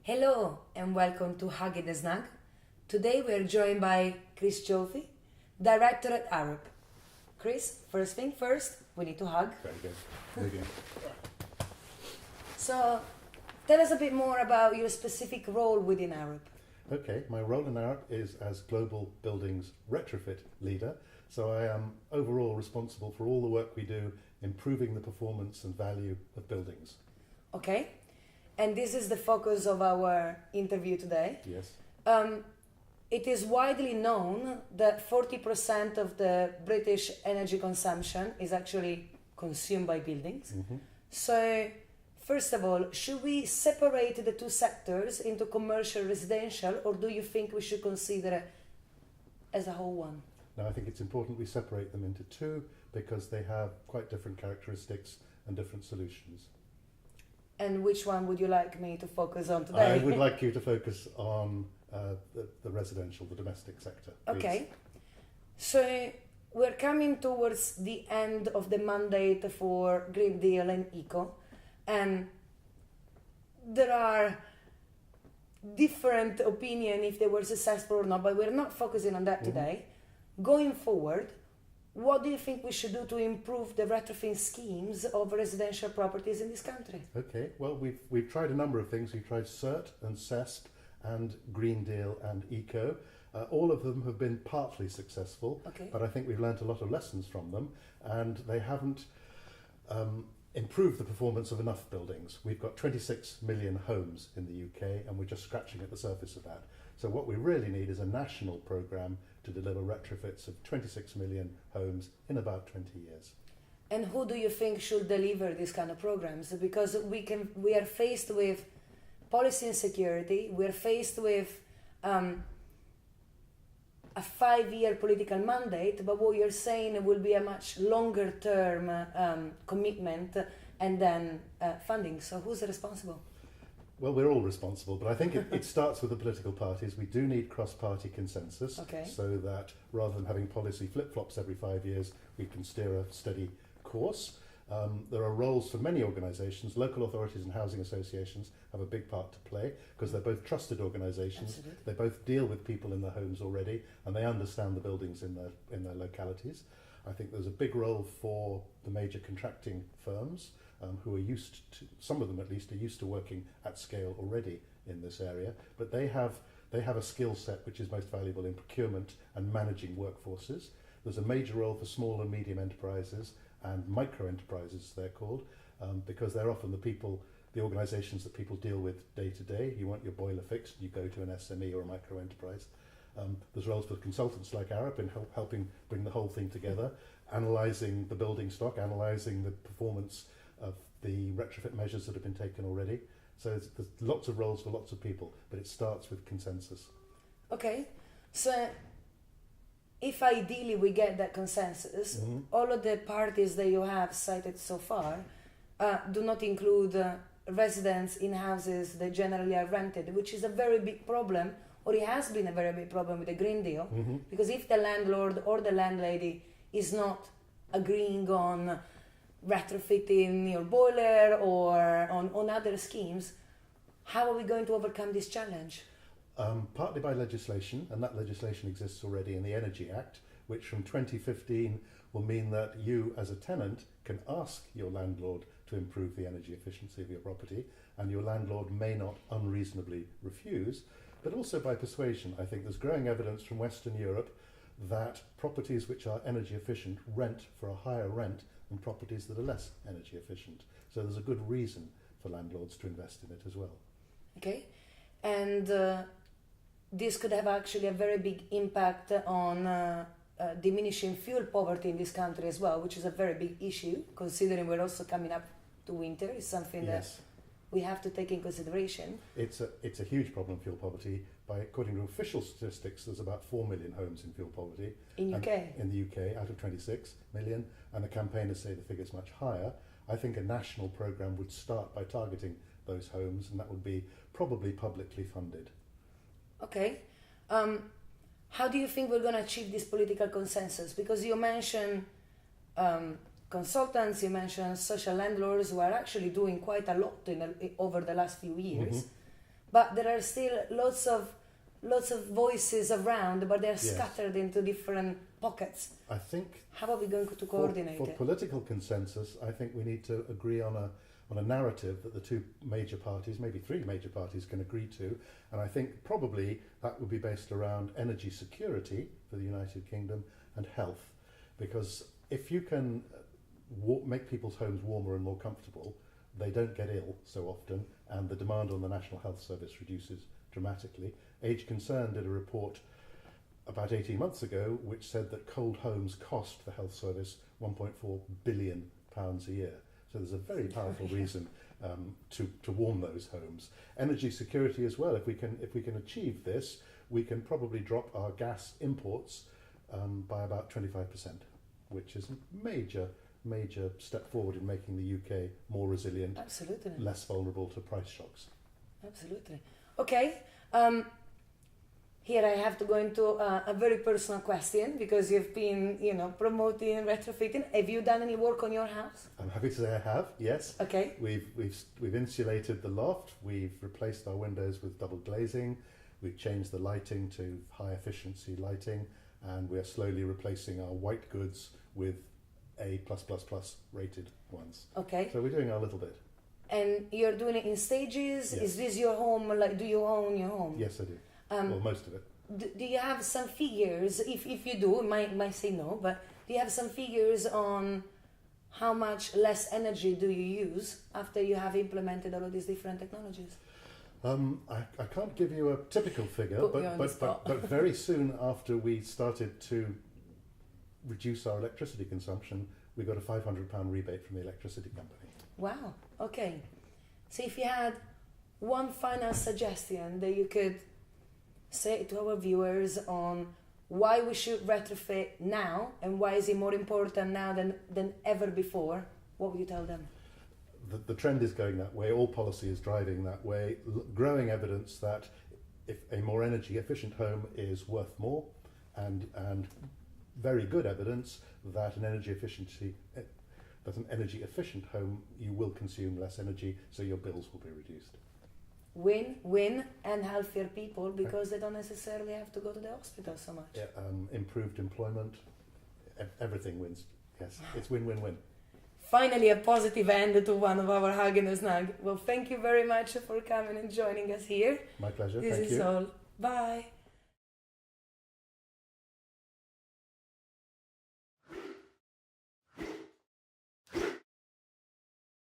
Hello and welcome to Hug in the Snug. Today we are joined by Chris Jofeh, Director at Arup. Chris, first thing first, we need to hug. Very good. Very good. So, tell us a bit more about your specific role within Arup. Okay, my role in Arup is as Global Buildings Retrofit Leader. So I am overall responsible for all the work we do improving the performance and value of buildings. Okay, and this is the focus of our interview today. Yes. It is widely known that 40% of the British energy consumption is actually consumed by buildings. Mm-hmm. So, first of all, should we separate the two sectors into commercial, residential, or do you think we should consider it as a whole one? Now I think it's important we separate them into two because they have quite different characteristics and different solutions. And which one would you like me to focus on today? I would like you to focus on the residential, the domestic sector. Please. Okay. So we're coming towards the end of the mandate for Green Deal and Eco, and there are different opinions if they were successful or not, but we're not focusing on that today. Going forward, what do you think we should do to improve the retrofitting schemes of residential properties in this country? Okay, well we've tried a number of things. We've tried CERT and CEST and Green Deal and Eco. All of them have been partly successful, but I think we've learnt a lot of lessons from them, and they haven't improved the performance of enough buildings. We've got 26 million homes in the UK, and we're just scratching at the surface of that. So what we really need is a national programme to deliver retrofits of 26 million homes in about 20 years. And who do you think should deliver these kind of programs? Because we are faced with policy insecurity, we are faced with a 5-year political mandate, but what you're saying will be a much longer term commitment and then funding. So who's responsible? Well, we're all responsible, but I think it starts with the political parties. We do need cross-party consensus so that rather than having policy flip-flops every 5 years, we can steer a steady course. There are roles for many organisations. Local authorities and housing associations have a big part to play because they're both trusted organisations. Absolutely. They both deal with people in their homes already, and they understand the buildings in their localities. I think there's a big role for the major contracting firms who are used to, some of them at least, are used to working at scale already in this area, but they have a skill set which is most valuable in procurement and managing workforces. There's a major role for small and medium enterprises and micro enterprises, they're called, because they're often the organisations that people deal with day to day. You want your boiler fixed, you go to an SME or a micro enterprise. There's roles for consultants like Arup in helping bring the whole thing together, analysing the building stock, analysing the performance of the retrofit measures that have been taken already. So there's lots of roles for lots of people, but it starts with consensus. Okay, so if ideally we get that consensus, all of the parties that you have cited so far do not include residents in houses that generally are rented, which is a very big problem, or it has been a very big problem with the Green Deal, because if the landlord or the landlady is not agreeing on retrofitting your boiler or on other schemes, how are we going to overcome this challenge? Partly by legislation, and that legislation exists already in the Energy Act, which from 2015 will mean that you as a tenant can ask your landlord to improve the energy efficiency of your property, and your landlord may not unreasonably refuse, but also by persuasion. I think there's growing evidence from Western Europe that properties which are energy efficient rent for a higher rent than properties that are less energy efficient. So there's a good reason for landlords to invest in it as well. Okay, and this could have actually a very big impact on diminishing fuel poverty in this country as well, which is a very big issue, considering we're also coming up to winter. It's something that we have to take in consideration. It's a huge problem, fuel poverty. According to official statistics, there's about 4 million homes in fuel poverty. In the UK, out of 26 million, and the campaigners say the figure's much higher. I think a national programme would start by targeting those homes, and that would be probably publicly funded. Okay. How do you think we're going to achieve this political consensus? Because you mentioned consultants, you mentioned social landlords who are actually doing quite a lot over the last few years. But there are still lots of voices around, but they're scattered into different pockets. I think. How are we going to coordinate for it? political consensus, I think we need to agree on a narrative that the two major parties, maybe three major parties, can agree to. And I think probably that would be based around energy security for the United Kingdom and health. Because if you can make people's homes warmer and more comfortable, they don't get ill so often, and the demand on the National Health Service reduces dramatically. Age Concern did a report about 18 months ago which said that cold homes cost the health service £1.4 billion a year. So there's a very powerful reason to warm those homes. Energy security as well. If we can achieve this, we can probably drop our gas imports by about 25%, which is a major step forward in making the UK more resilient, Absolutely. less vulnerable to price shocks. Absolutely. Okay. Here I have to go into a very personal question, because you've been, promoting retrofitting. Have you done any work on your house? I'm happy to say I have. Yes. Okay. We've insulated the loft. We've replaced our windows with double glazing. We've changed the lighting to high efficiency lighting, and we're slowly replacing our white goods with A+++ rated ones. Okay. So we're doing our little bit. And you're doing it in stages? Yes. Is this your home? Like, do you own your home? Yes, I do. Well, most of it. Do you have some figures? If you do, might say no, but do you have some figures on how much less energy do you use after you have implemented all of these different technologies? I can't give you a typical figure, but very soon after we started to reduce our electricity consumption, we got a £500 rebate from the electricity company. Wow, okay. So if you had one final suggestion that you could say to our viewers on why we should retrofit now and why is it more important now than ever before, what would you tell them? The trend is going that way. All policy is driving that way. Growing evidence that if a more energy efficient home is worth more, and very good evidence that an energy efficient home, you will consume less energy, so your bills will be reduced. Win and healthier people, because they don't necessarily have to go to the hospital so much. Yeah, improved employment, everything wins. Yes, it's win-win-win. Finally, a positive end to one of our Hug and Snug. Well, thank you very much for coming and joining us here. My pleasure. This Thank is you. all. Bye.